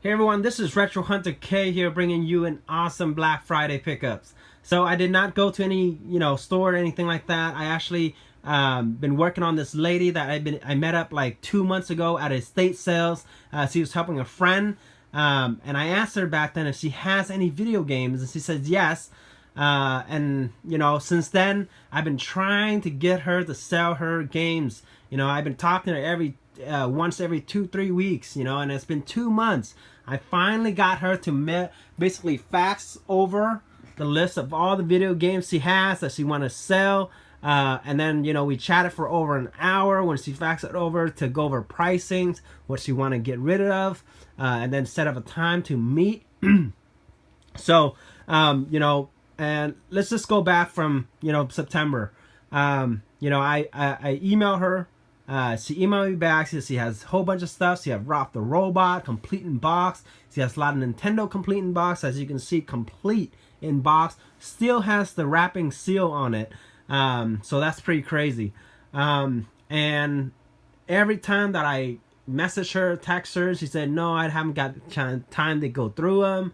Hey everyone, this is Retro Hunter K here, bringing you an awesome Black Friday pickups. So I did not go to any, store or anything like that. I actually been working on this lady that I met up like 2 months ago at estate sales. She was helping a friend, and I asked her back then if she has any video games, and she said yes. And since then I've been trying to get her to sell her games. I've been talking to her once every 2-3 weeks, and it's been 2 months. I finally got her to basically fax over the list of all the video games she has that she want to sell, and then we chatted for over an hour when she faxed it over to go over pricings, what she want to get rid of, and then set up a time to meet. So and let's just go back from September. I emailed her. She emailed me back. She has a whole bunch of stuff. She has Ralph the Robot complete in box. She has a lot of Nintendo complete in box, as you can see, complete in box. Still has the wrapping seal on it. So that's pretty crazy. And every time that I message her, text her, she said no, I haven't got time to go through them,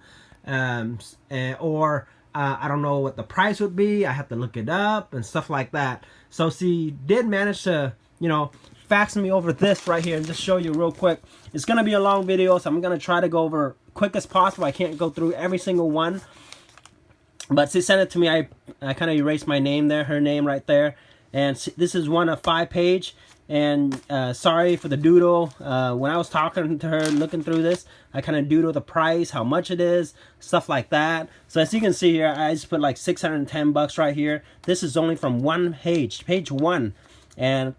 or I don't know what the price would be. I have to look it up and stuff like that. So she did manage to fax me over this right here and just show you real quick. It's gonna be a long video, so I'm gonna try to go over quick as possible. I can't go through every single one, but she sent it to me. I kind of erased my name there, her name right there, and this is one of 5 page. And sorry for the doodle. When I was talking to her, looking through this, I kind of doodled the price, how much it is, stuff like that. So as you can see here, I just put like 610 bucks right here. This is only from one page 1, and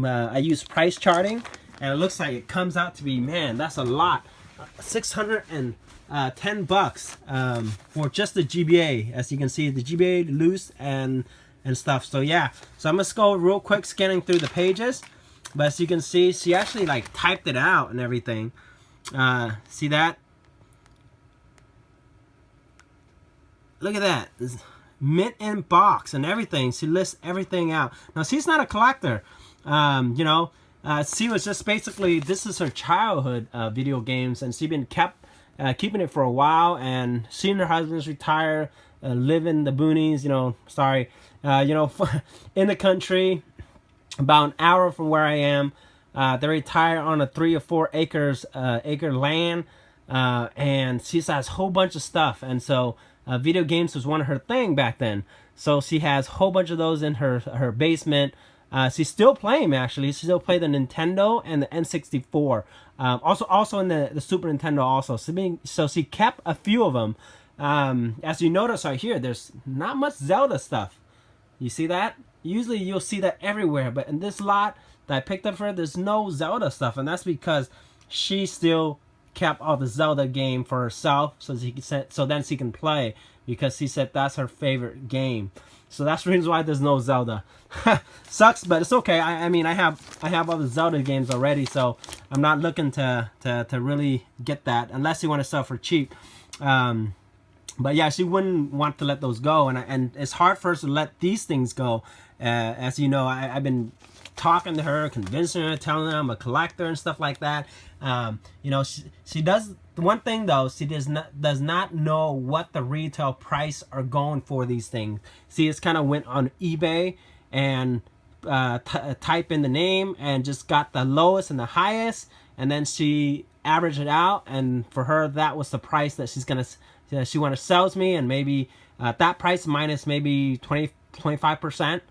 I use price charting, and it looks like it comes out to be, man, that's a lot. 610 bucks for just the GBA. As you can see, the GBA loose and stuff. So yeah, so I'm gonna go real quick scanning through the pages. But as you can see, she actually like typed it out and everything. See that? Look at that. It's mint in box and everything. She lists everything out. Now she's not a collector. She was just basically, this is her childhood video games, and she's been keeping it for a while, and she and her husband's retired, live in the boonies, in the country, about an hour from where I am. They retire on a 3 or 4 acre land, and she has a whole bunch of stuff, and so video games was one of her thing back then. So she has a whole bunch of those in her basement. She's still playing, actually. She still play the Nintendo and the N64. Also in the Super Nintendo also. So she kept a few of them. As you notice right here, there's not much Zelda stuff. You see that? Usually you'll see that everywhere, but in this lot that I picked up for her, there's no Zelda stuff, and that's because she still kept all the Zelda game for herself, so then she can play, because she said that's her favorite game. So that's the reason why there's no Zelda. Sucks, but it's okay. I mean, I have all the Zelda games already, so I'm not looking to really get that unless you want to sell for cheap. But yeah, she wouldn't want to let those go, and it's hard for us to let these things go. As you know, I've been talking to her, convincing her, telling her I'm a collector and stuff like that. She does one thing though. She does not know what the retail price are going for these things. She just kind of went on eBay and type in the name and just got the lowest and the highest, and then she averaged it out, and for her that was the price that she want to sell me, and maybe that price minus maybe 25%.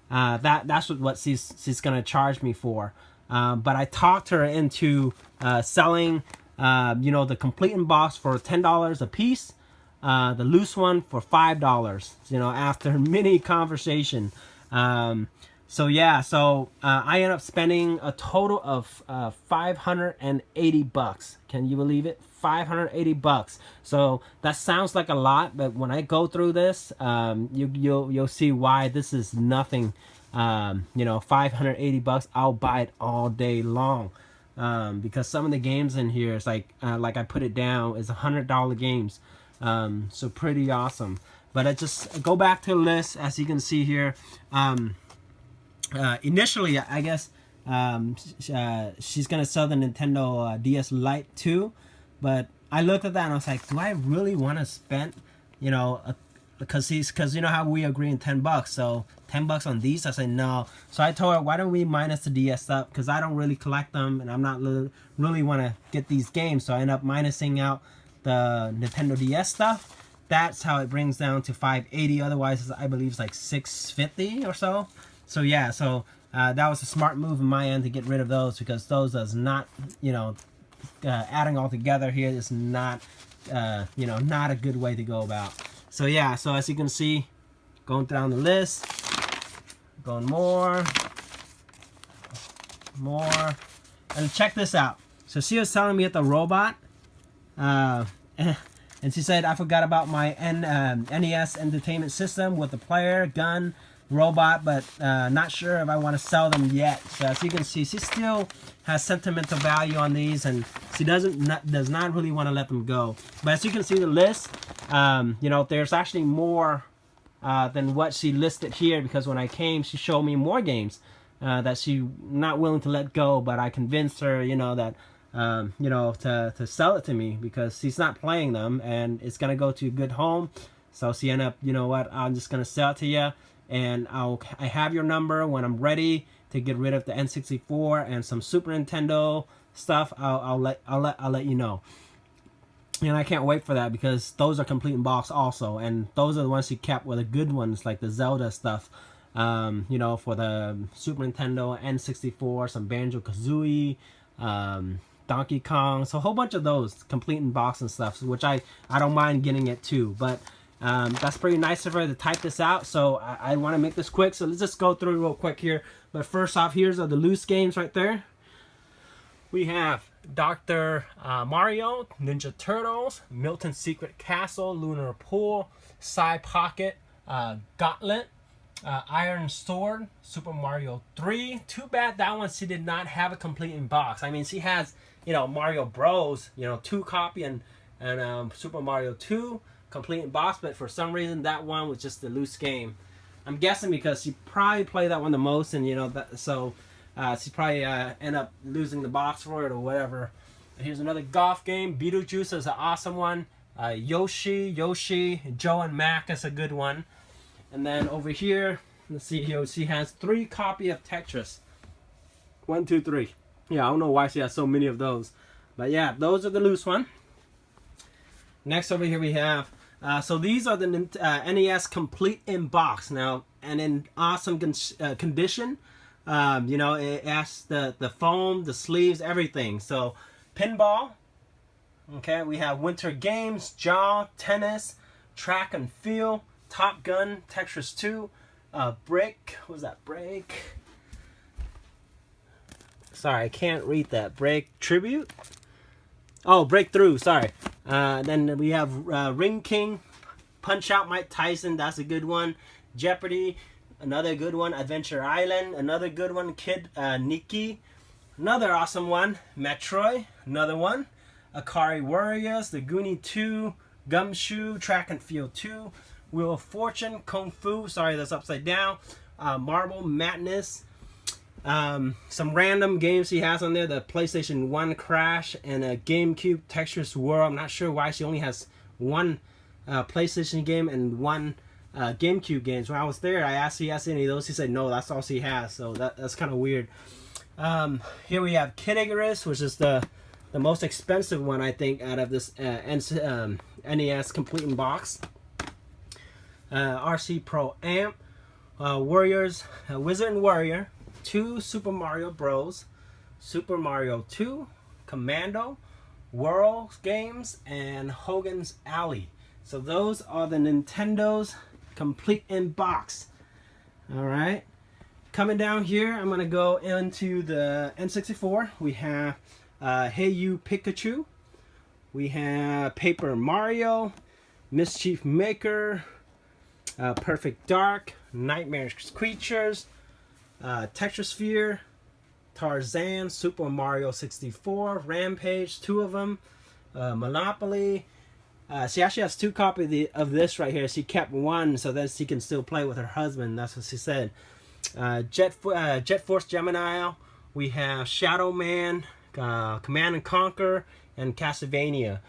That's what she's gonna charge me for. But I talked her into selling the complete in box for $10 a piece, the loose one for $5, after many conversation. So yeah, I ended up spending a total of 580 bucks. Can you believe it? 580 bucks. So that sounds like a lot, but when I go through this, you'll see why this is nothing. 580 bucks, I'll buy it all day long, because some of the games in here is like I put it down, is $100 games. So pretty awesome. But I just go back to the list, as you can see here. Initially, I guess she's gonna sell the Nintendo DS Lite 2, but I looked at that and I was like, do I really want to spend, you know, because you know how we agree in $10, so $10 on these. I said no. So I told her, why don't we minus the DS up, because I don't really collect them and I'm not really want to get these games. So I end up minusing out the Nintendo DS stuff. That's how it brings down to $580. Otherwise, I believe it's like $650 or so. So yeah, so that was a smart move on my end to get rid of those, because those does not, you know, adding all together here is not, you know, not a good way to go about. So yeah, so as you can see, going down the list, going more, and check this out. So she was telling me at the robot, and she said, I forgot about my NES Entertainment System with the player, gun, robot, but not sure if I want to sell them yet. So as you can see, she still has sentimental value on these, and she does not really want to let them go. But as you can see the list, you know, there's actually more than what she listed here, because when I came, she showed me more games that she not willing to let go, but I convinced her, you know, that you know, to sell it to me, because she's not playing them and it's gonna go to a good home. So she ended up, you know what, I'm just gonna sell it to you, and I have your number. When I'm ready to get rid of the N64 and some Super Nintendo stuff, I'll let you know. And I can't wait for that, because those are complete in box also, and those are the ones she kept were the good ones, like the Zelda stuff. You know, for the Super Nintendo, N64, some Banjo-Kazooie, Donkey Kong, so a whole bunch of those complete in box and stuff, which I don't mind getting it too. But that's pretty nice of her to type this out, so I want to make this quick. So let's just go through real quick here. But first off, here's the loose games right there. We have Dr. Mario, Ninja Turtles, Milton's Secret Castle, Lunar Pool, Psy Pocket, Gauntlet, Iron Sword, Super Mario 3. Too bad that one she did not have a complete in box. I mean, she has, you know, Mario Bros, you know, 2 copy, and Super Mario 2 complete in box, but for some reason that one was just a loose game. I'm guessing because she probably played that one the most, and you know that, so she probably end up losing the box for it or whatever. And here's another golf game. Beetlejuice is an awesome one. Yoshi, Joe and Mac is a good one. And then over here, let's see here, she has 3 copy of Tetris. 1, 2, 3. Yeah, I don't know why she has so many of those. But yeah, those are the loose one. Next over here we have, so these are the NES complete in box now, and in awesome condition. You know, it has the foam, the sleeves, everything. So pinball. Okay, we have Winter Games, Jaw, Tennis, Track and Field, Top Gun, Tetris 2, Break. What was that? Break. Sorry, I can't read that. Break Tribute. Oh, Breakthrough. Sorry. Then we have Ring King, Punch Out Mike Tyson. That's a good one. Jeopardy. Another good one. Adventure Island. Another good one. Kid Nikki. Another awesome one. Metroid. Another one. Akari Warriors. The Goonie 2. Gumshoe. Track and Field 2. Wheel of Fortune, Kung Fu, sorry that's upside down, Marble Madness, some random games she has on there, the PlayStation 1 Crash, and a GameCube Tetris World. I'm not sure why she only has 1 PlayStation game and 1 GameCube game. So when I was there, I asked if she has any of those. She said no, that's all she has, so that's kind of weird. Here we have Kid Icarus, which is the most expensive one, I think, out of this NES complete in box. RC Pro Amp, Warriors, Wizard and Warrior, 2 Super Mario Bros, Super Mario 2, Commando, World Games, and Hogan's Alley. So those are the Nintendo's complete in box. Alright, coming down here, I'm going to go into the N64. We have Hey You Pikachu, we have Paper Mario, Mischief Maker, Perfect Dark, Nightmare Creatures, Tetrasphere, Tarzan, Super Mario 64, Rampage, 2 of them, Monopoly. She actually has 2 copies of this right here. She kept 1 so that she can still play with her husband. That's what she said. Jet Force Gemini. We have Shadow Man, Command and Conquer, and Castlevania.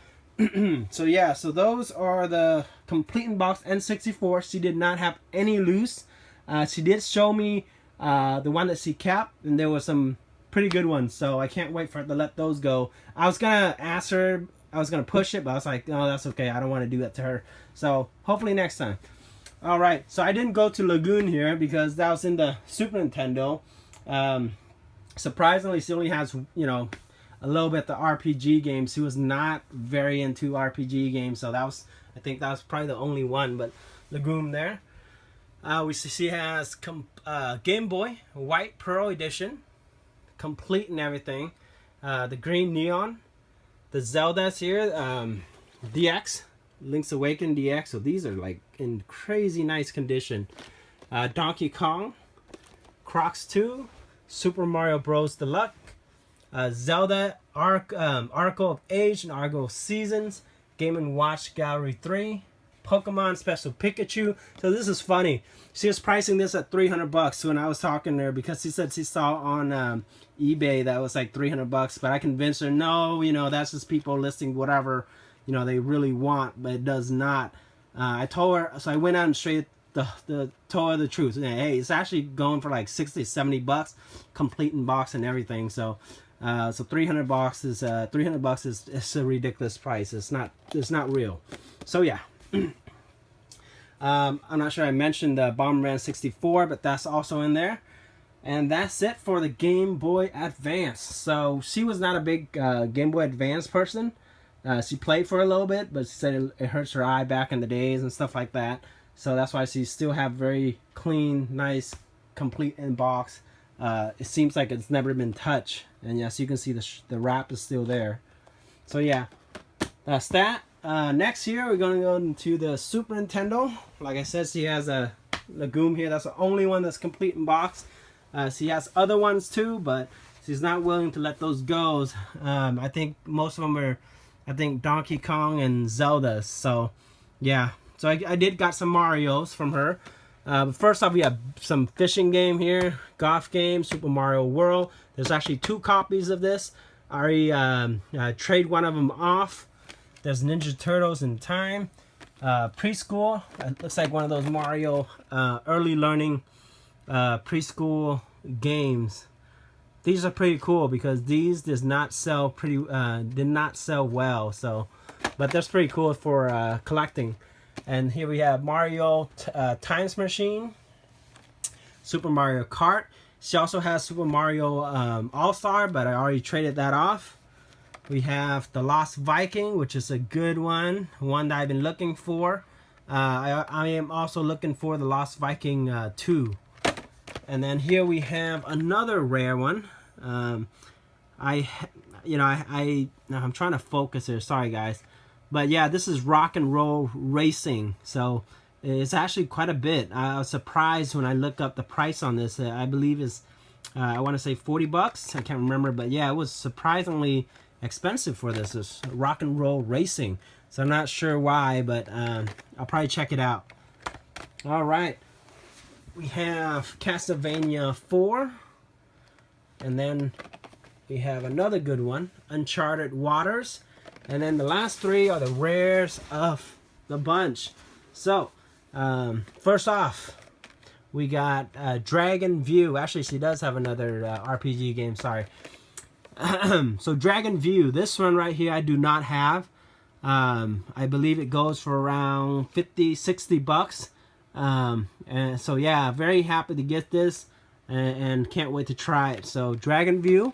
So yeah, so those are the complete in box N64. She did not have any loose. She did show me the one that she kept, and there were some pretty good ones. So I can't wait for her to let those go. I was gonna ask her, I was gonna push it, but I was like, no, that's okay. I don't want to do that to her. So hopefully next time. All right. So I didn't go to Lagoon here because that was in the Super Nintendo. Surprisingly, she only has, you know, a little bit the RPG games. She was not very into RPG games, so that was, I think that was probably the only one. But Lagoon there. We see she has Game Boy White Pearl Edition, complete and everything. The Green Neon, the Zelda's here, DX, Link's Awakening DX. So these are like in crazy nice condition. Donkey Kong, Crocs 2, Super Mario Bros. Deluxe, Zelda Arco of Age and Arco of Seasons, Game & Watch Gallery 3, Pokemon Special Pikachu. So this is funny. She was pricing this at $300 when I was talking to her, because she said she saw on eBay that was like $300. But I convinced her, no, you know, that's just people listing whatever, you know, they really want, but it does not. I told her, so I went out and straight told her the truth. Hey, it's actually going for like $60-$70, complete in box and everything. So so $300 is $300 is a ridiculous price. It's not real. So yeah. I'm not sure I mentioned the Bomberman 64, but that's also in there. And that's it for the Game Boy Advance. So she was not a big Game Boy Advance person. She played for a little bit, but she said it hurts her eye back in the days and stuff like that. So that's why she still have very clean, nice, complete in box. It seems like it's never been touched. And yes, you can see the wrap is still there. So yeah, that's that. Next year we're going to go into the Super Nintendo. Like I said, she has a Lagoon here. That's the only one that's complete in box. She has other ones too, but she's not willing to let those go. I think most of them are, I think, Donkey Kong and Zelda. So yeah, so I did got some Marios from her. But first off, we have some fishing game here, golf game, Super Mario World. There's actually 2 copies of this. I already trade one of them off. There's Ninja Turtles in Time, preschool. It looks like one of those Mario early learning preschool games. These are pretty cool because these did not sell well. So, but that's pretty cool for collecting. And here we have Mario Times Machine, Super Mario Kart. She also has Super Mario All-Star, but I already traded that off. We have The Lost Viking, which is a good one that I've been looking for. I am also looking for The Lost Viking 2. And then here we have another rare one. I'm trying to focus here. Sorry, guys. But yeah, this is Rock and Roll Racing. So it's actually quite a bit. I was surprised when I looked up the price on this. I believe is, I want to say $40. I can't remember, but yeah, it was surprisingly expensive for this. It's Rock and Roll Racing. So I'm not sure why, but I'll probably check it out. All right. We have Castlevania 4. And then we have another good one, Uncharted Waters. And then the last 3 are the rares of the bunch. So, first off, we got Dragon View. Actually, she does have another RPG game, sorry. So, Dragon View, this one right here I do not have. I believe it goes for around $50-$60. And so, yeah, very happy to get this. And can't wait to try it. So, Dragon View.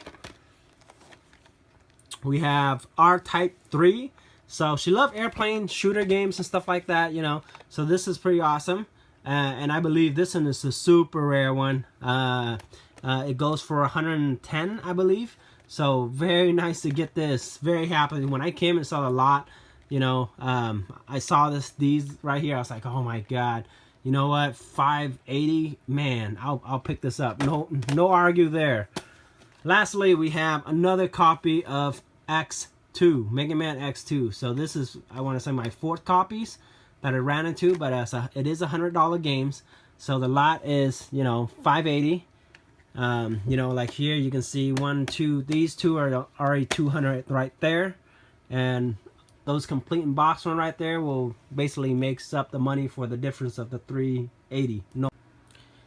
We have R-Type 3. So she loved airplane shooter games and stuff like that, you know. So this is pretty awesome. And I believe this one is a super rare one. It goes for $110, I believe. So very nice to get this. Very happy. When I came and saw the lot, you know, I saw these right here. I was like, oh my God. You know what? $580. Man, I'll pick this up. No argue there. Lastly, we have another copy of X2, Mega Man X2. So this is, I want to say, my 4th copies that I ran into, but it is $100 games. So the lot is, you know, $580. You know, like here you can see 1, 2, these 2 are already $200 right there, and those complete in box one right there will basically makes up the money for the difference of the 380. No.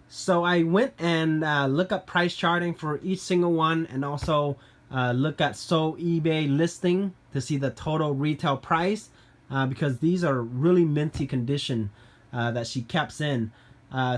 So I went and look up price charting for each single one, and also look at eBay listing to see the total retail price, because these are really minty condition that she kept in.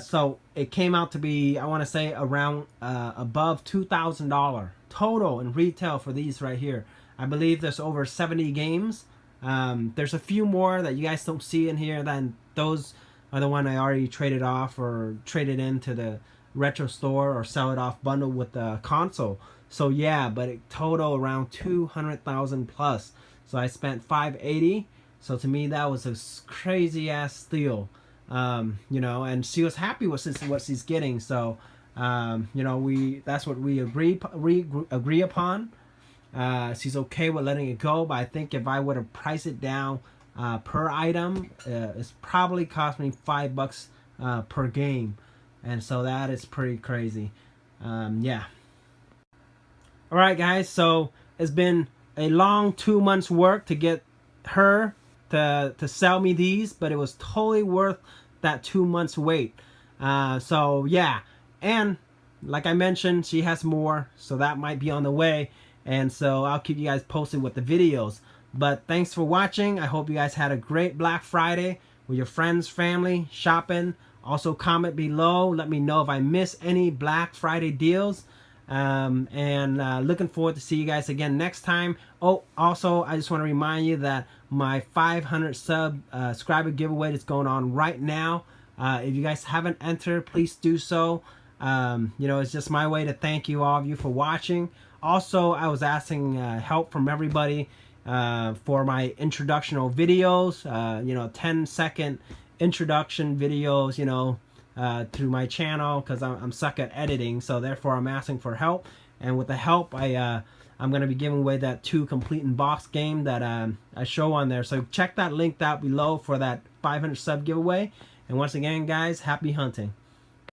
So it came out to be, I want to say, around above $2,000 total in retail for these right here. I believe there's over 70 games. There's a few more that you guys don't see in here. Then those are the one I already traded off or traded into the retro store or sell it off bundle with the console. So yeah, but it total around 200,000 plus. So I spent $580. So to me that was a crazy ass steal. You know, and she was happy with what she's getting. So you know, that's what we agree upon. She's okay with letting it go, but I think if I would have priced it down per item, it's probably cost me $5 per game, and so that is pretty crazy. Yeah. All right, guys. So it's been a long 2 months work to get her to sell me these, but it was totally worth that 2 months wait. So yeah, and like I mentioned, she has more, so that might be on the way. And so I'll keep you guys posted with the videos. But thanks for watching. I hope you guys had a great Black Friday with your friends, family, shopping. Also comment below. Let me know if I miss any Black Friday deals. Looking forward to see you guys again next time. Oh, also, I just want to remind you that my 500 subscriber giveaway is going on right now. If you guys haven't entered, please do so. You know, it's just my way to thank you, all of you, for watching. Also, I was asking help from everybody for my introductional videos, you know, 10-second introduction videos, you know, to my channel, because I'm stuck at editing, so therefore I'm asking for help. And with the help, I'm going to be giving away that 2 complete in box game that I show on there. So check that link down below for that 500 sub giveaway. And once again, guys, happy hunting.